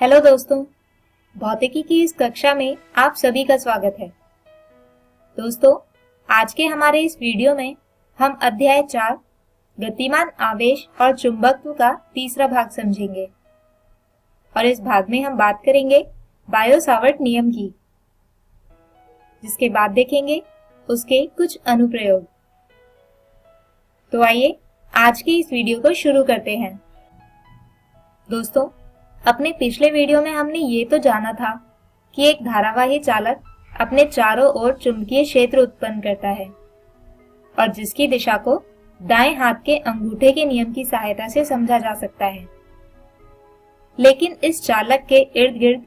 Hello दोस्तों, भौतिकी की इस कक्षा में आप सभी का स्वागत है। दोस्तों, आज के हमारे इस वीडियो में हम अध्याय 4 गतिमान आवेश और चुंबकत्व का तीसरा भाग समझेंगे और इस भाग में हम बात करेंगे बायो-सावर्ट नियम की, जिसके बाद देखेंगे उसके कुछ अनुप्रयोग। तो आइए आज के इस वीडियो को शुरू करते हैं। दोस्तों, अपने पिछले वीडियो में हमने ये तो जाना था कि एक धारावाही चालक अपने चारों ओर चुंबकीय क्षेत्र उत्पन्न करता है और जिसकी दिशा को दाएं हाथ के अंगूठे के नियम की सहायता से समझा जा सकता है। लेकिन इस चालक के इर्द गिर्द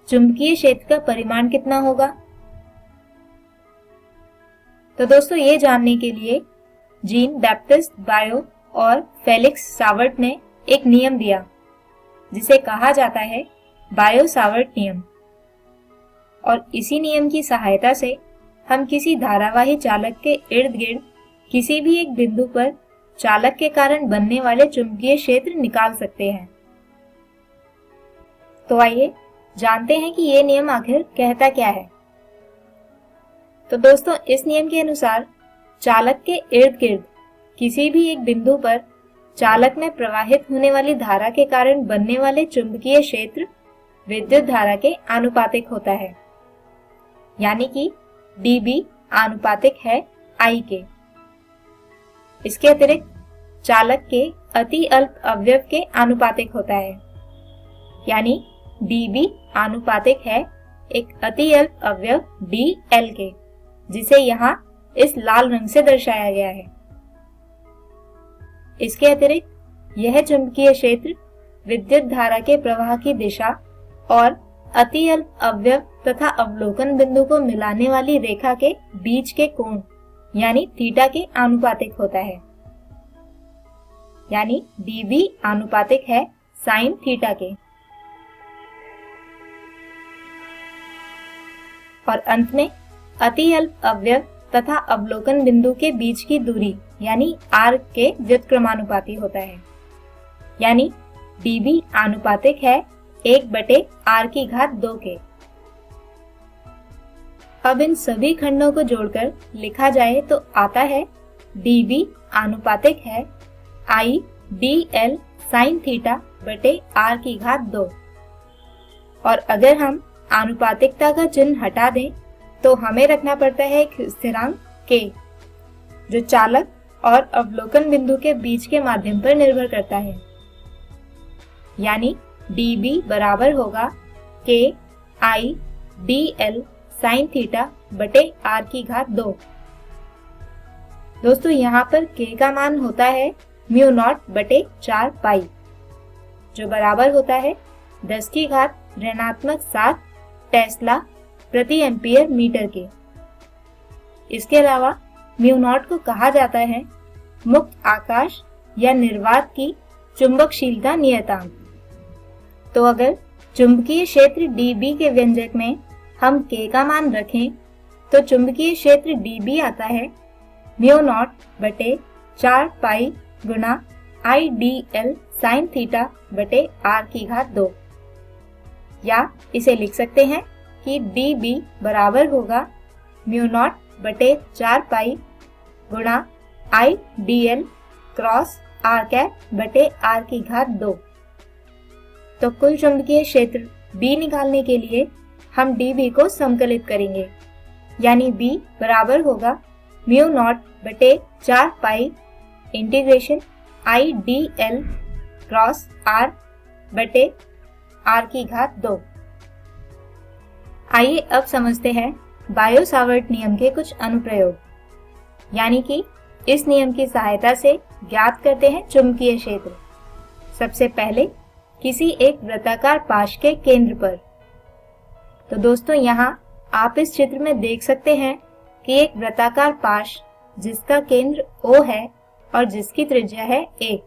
चुंबकीय क्षेत्र का परिमाण कितना होगा? तो दोस्तों, ये जानने के लिए जीन बैप्टिस्ट बायो और फेलिक्स सावर्ट ने एक नियम दिया जिसे कहा जाता है बायो-सावर्ट नियम, और इसी नियम की सहायता से हम किसी धारावाही चालक के इर्द गिर्द किसी भी एक बिंदु पर चालक के कारण बनने वाले चुंबकीय क्षेत्र निकाल सकते हैं। तो आइए जानते हैं कि ये नियम आखिर कहता क्या है। तो दोस्तों, इस नियम के अनुसार चालक के इर्द गिर्द किसी भी एक बिंदु पर चालक में प्रवाहित होने वाली धारा के कारण बनने वाले चुंबकीय क्षेत्र विद्युत धारा के आनुपातिक होता है, यानी कि dB आनुपातिक है I के। इसके अतिरिक्त चालक के अति अल्प अवयव के आनुपातिक होता है, यानी dB आनुपातिक है एक अति अल्प अवयव dL के, जिसे यहाँ इस लाल रंग से दर्शाया गया है। इसके अतिरिक्त यह चुंबकीय क्षेत्र विद्युत धारा के प्रवाह की दिशा और अति अल्प अवयव तथा अवलोकन बिंदु को मिलाने वाली रेखा के बीच के कोण यानी थीटा के आनुपातिक होता है, यानी dB आनुपातिक है साइन थीटा के। और अंत में अति अल्प अवयव तथा अवलोकन बिंदु के बीच की दूरी यानी r के व्युत्क्रमानुपाती होता है, यानी dB आनुपातिक है 1/r⁴ के। अब इन सभी खंडों को जोड़कर लिखा जाए तो आता है dB आनुपातिक है I dL sin θ/r⁴। और अगर हम आनुपातिकता का चिन्ह हटा दें तो हमें रखना पड़ता है एक स्थिरांक k, जो चालक और अवलोकन बिंदु के बीच के माध्यम पर निर्भर करता है, यानी dB बराबर होगा k I dL sin θ/r⁴। दोस्तों, यहाँ पर k का मान होता है μ0/4 पाई, जो बराबर होता है 10⁻⁻7 टेस्ला प्रति एम्पियर मीटर के। इसके अलावा μ0 को कहा जाता है मुक्त आकाश या निर्वात की चुंबकशीलता नियतांक। तो अगर चुंबकीय क्षेत्र dB के व्यंजक में हम k का मान रखें तो चुंबकीय क्षेत्र dB आता है μ0/4 पाई गुणा I dL sin θ/r⁴। या इसे लिख सकते हैं कि dB बराबर होगा μ0/4 पाई गुणा I dL क्रॉस r⁴/r⁴। तो कुल चुंबकीय क्षेत्र B निकालने के लिए हम dB को संकलित करेंगे, यानी B बराबर होगा μ0/4 pi integration I dL cross r/r⁴। आइए अब समझते हैं बायो-सावर्ट नियम के कुछ अनुप्रयोग, यानी कि इस नियम की सहायता से ज्ञात करते हैं चुंबकीय क्षेत्र। सबसे पहले किसी एक वृत्ताकार पाश के केंद्र पर। तो दोस्तों, यहाँ आप इस चित्र में देख सकते हैं कि एक वृत्ताकार पाश जिसका केंद्र O है और जिसकी त्रिज्या है 1।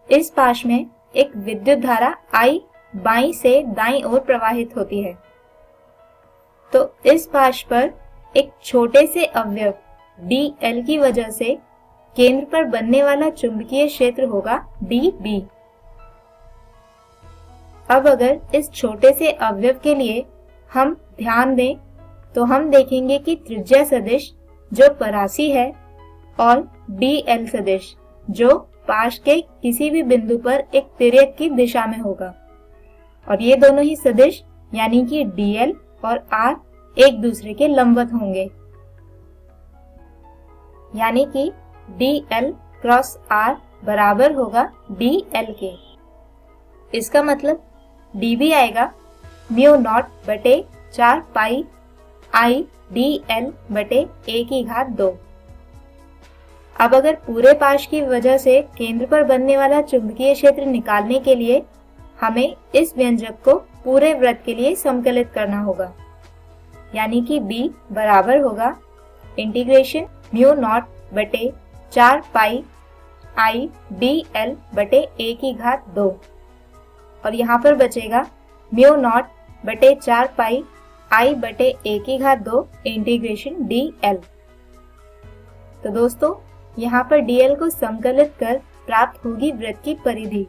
इस पाश में एक विद्युत धारा I बाईं से दाईं ओर प्रवाहित होती है। तो इस पाश पर एक छोटे से अवयव dL की वजह से केंद्र पर बनने वाला चुंबकीय क्षेत्र होगा dB। अब अगर इस छोटे से अवयव के लिए हम ध्यान दें तो हम देखेंगे कि त्रिज्या सदिश जो परासी है और dl सदिश जो पाश के किसी भी बिंदु पर एक तिर्यक की दिशा में होगा, और ये दोनों ही सदिश यानी कि dl और r एक दूसरे के लंबवत होंगे, यानी कि dl क्रॉस r बराबर होगा dl के। इसका मतलब db आएगा म्यू नॉट बटे 4 पाई I dl बटे a की घात 2। अब अगर पूरे पाश की वजह से केंद्र पर बनने वाला चुंबकीय क्षेत्र निकालने के लिए हमें इस व्यंजक को पूरे वृत्त के लिए समकलित करना होगा, यानी कि b बराबर होगा इंटीग्रेशन म्यू नॉट बटे 4 पाई I dl बटे a की घात 2, और यहाँ पर बचेगा म्यू नॉट बटे 4 पाई I बटे a की घात 2 इंटीग्रेशन dl। तो दोस्तों यहाँ पर dl को संकलित कर प्राप्त होगी वृत्त की परिधि,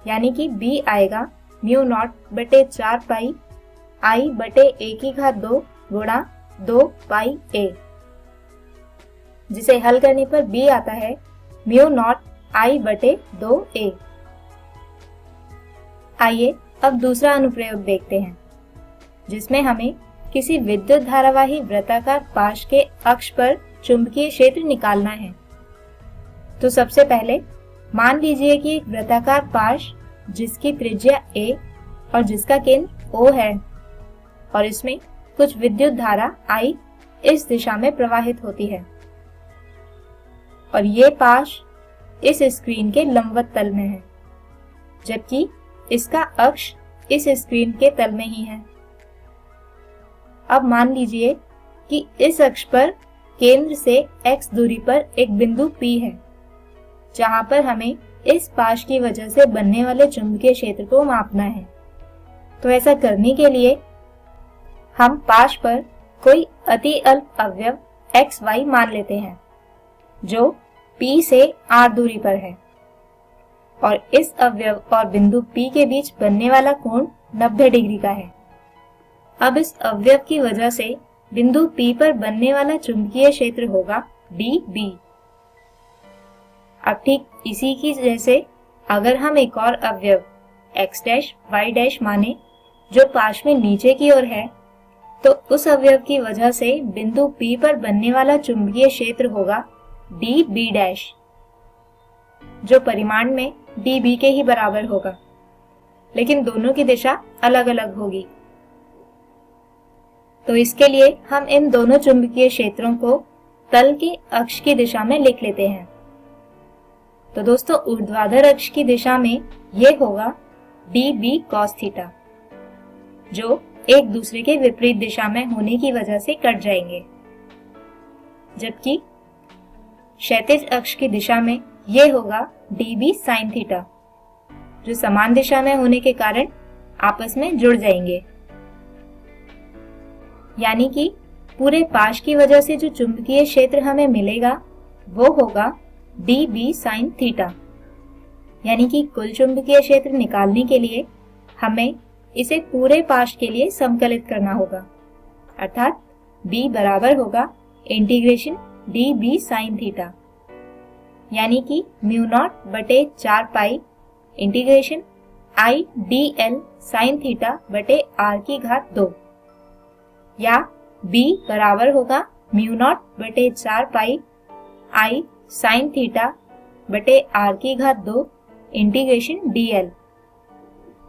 यानी कि b आएगा म्यू नॉट बटे 4 पाई I बटे a की घात 2 गुणा 2 पाई a, जिसे हल करने पर b आता है म्यू नॉट I बटे 2a। आइए अब दूसरा अनुप्रयोग देखते हैं, जिसमें हमें किसी विद्युत धारावाही वृत्ताकार पाश के अक्ष पर चुंबकीय क्षेत्र निकालना है। तो सबसे पहले मान लीजिए कि एक वृत्ताकार पाश जिसकी त्रिज्या a और जिसका केंद्र O है, और इसमें कुछ विद्युत धारा I इस दिशा में प्रवाहित होती है, और ये पाश इस स्क्रीन के लंबवत तल में है, जबकि इसका अक्ष इस स्क्रीन के तल में ही है। अब मान लीजिए कि इस अक्ष पर केंद्र से x दूरी पर एक बिंदु P है, जहां पर हमें इस पाश की वजह से बनने वाले चुंबकीय क्षेत्र को मापना है। तो ऐसा करने के लिए हम पाश पर कोई अति अल्प अवयव xy मान लेते हैं, जो P से r दूरी पर है, और इस अवयव और बिंदु P के बीच बनने वाला कोण 90 डिग्री का है। अब इस अवयव की वजह से बिंदु P पर बनने वाला चुंबकीय क्षेत्र होगा dB। अब ठीक इसी की जैसे अगर हम एक और अवयव x डैश y डैश माने जो पाश में नीचे की ओर है, तो उस अवयव की वजह से बिंदु P पर बनने वाला चुंबकीय क्षेत्र होगा dB डैश, जो परिमाण में dB के ही बराबर होगा, लेकिन दोनों की दिशा अलग अलग होगी। तो इसके लिए हम इन दोनों चुंबकीय क्षेत्रों को तल के अक्ष की दिशा में लिख लेते हैं। तो दोस्तों ऊर्ध्वाधर अक्ष की दिशा में ये होगा dB cos थीटा, जो एक दूसरे के विपरीत दिशा में होने की वजह से कट जाएंगे, जबकि क्षैतिज अक्ष की दिशा में ये होगा dB sin थीटा, जो समान दिशा में होने के कारण आपस में जुड़ जाएंगे, यानी कि पूरे पाश की वजह से जो चुंबकीय क्षेत्र हमें मिलेगा वो होगा dB sin थीटा। यानी कि कुल चुंबकीय क्षेत्र निकालने के लिए हमें इसे पूरे पाश के लिए समकलित करना होगा, अर्थात B बराबर होगा इंटीग्रेशन dB sin थीटा, यानी कि म्यू नॉट बटे 4 पाई integration I dl sin theta बटे r की घात 2, या B बराबर होगा म्यू नॉट बटे 4 पाई I sin थीटा बटे r की घात 2 इंटीग्रेशन dl।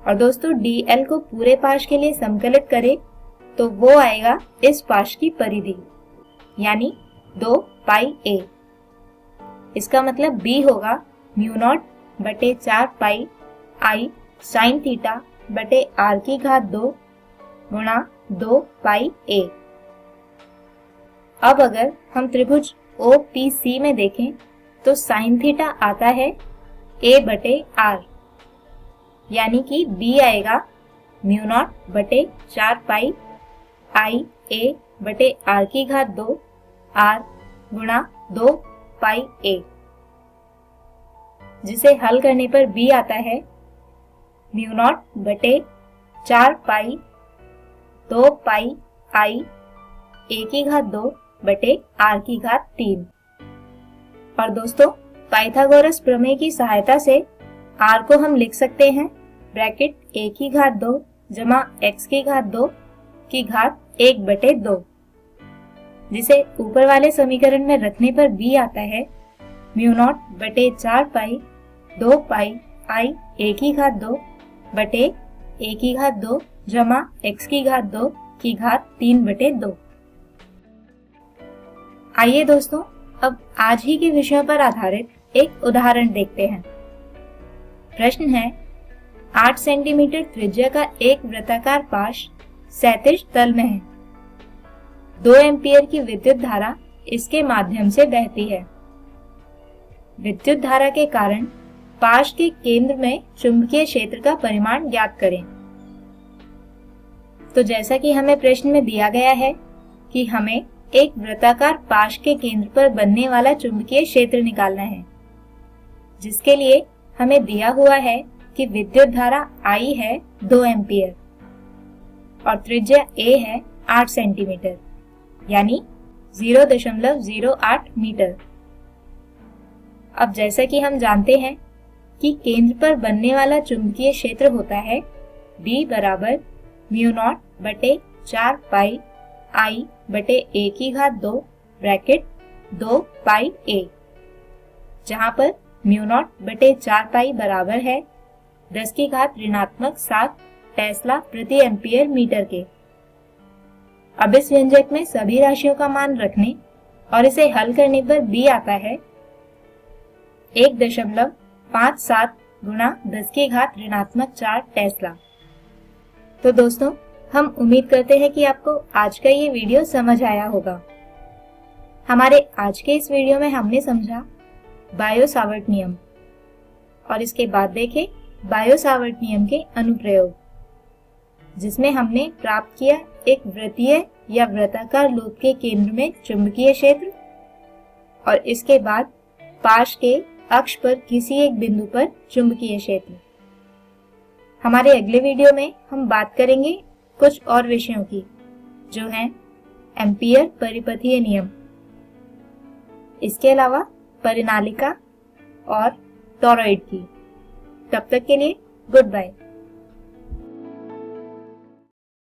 और दोस्तों dl को पूरे पाश के लिए समकलित करें तो वो आएगा इस पाश की परिधि, यानी 2 पाई a। इसका मतलब B होगा म्यू नॉट बटे 4 पाई I sin थीटा बटे r की घात 2 गुणा 2 पाई a। अब अगर हम त्रिभुज OPC में देखें तो sin थीटा आता है a बटे r, यानी कि B आएगा म्यू नॉट बटे 4 पाई I a बटे r की घात 2 r गुणा 2 पाई a, जिसे हल करने पर B आता है म्यू नॉट बटे 4 पाई 2 पाई आई ए की घात 2 बटे आर की घात 3। और दोस्तों, पाइथागोरस प्रमेय की सहायता से आर को हम लिख सकते हैं ब्रैकेट ए की घात 2 जमा एक्स की घात 2 की घात 1 बटे 2, जिसे ऊपर वाले समीकरण में रखने पर b आता है म्यू नॉट बटे 4 पाई 2 पाई आई ए की घात 2 बटे ए की घात 2 जमा एक्स की घात 2 की घात 3 बटे 2। आइए दोस्तों, अब आज ही के विषयों पर आधारित एक उदाहरण देखते हैं। प्रश्न है, 8 सेंटीमीटर त्रिज्या का एक वृत्ताकार पाश क्षैतिज तल में है। 2 एम्पीयर की विद्युत धारा इसके माध्यम से बहती है। विद्युत धारा के कारण पाश के केंद्र में चुंबकीय क्षेत्र का परिमाण ज्ञात करें। तो जैसा कि हमें प्रश्न में दिया गया है कि हमें एक वृत्ताकार पाश के केंद्र पर बनने वाला चुंबकीय क्षेत्र निकालना है, जिसके लिए हमें दिया हुआ है कि विद्युत धारा I है 2 एम्पीयर और त्रिज्या A है 8 सेंटीमीटर यानी 0.08 मीटर। अब जैसा कि हम जानते हैं कि केंद्र पर बनने वाला चुंबकीय क्षेत्र होता है B बराबर म्यू नॉट बटे 4 पाई I बटे A की घात 2 ब्रैकेट 2 पाई A, जहां पर म्यू नॉट बटे 4 पाई बराबर है 10 की घात ऋणात्मक 7 टेस्ला प्रति एम्पीयर मीटर के। अब इस व्यंजक में सभी राशियों का मान रखने और इसे हल करने पर b आता है 1.57 गुणा 10 की घात ऋणात्मक 4 टेस्ला। तो दोस्तों, हम उम्मीद करते हैं कि आपको आज का ये वीडियो समझ आया होगा। हमारे आज के इस वीडियो में हमने समझा बायो-सावर्ट नियम और इसके बाद देखे बायो-सावर्ट नियम के अनुप्रयोग, जिसमें हमने प्राप्त किया एक वृत्तीय या वृत्ताकार लूप के केंद्र में चुंबकीय क्षेत्र और इसके बाद पाश के अक्ष पर किसी एक बिंदु पर चुंबकीय क्षेत्र। हमारे अगले वीडियो में हम बात करेंगे कुछ और विषयों की, जो हैं एम्पीयर परिपथीय नियम, इसके अलावा परिनालिका और टॉरॉइड की। तब तक के लिए गुड बाय।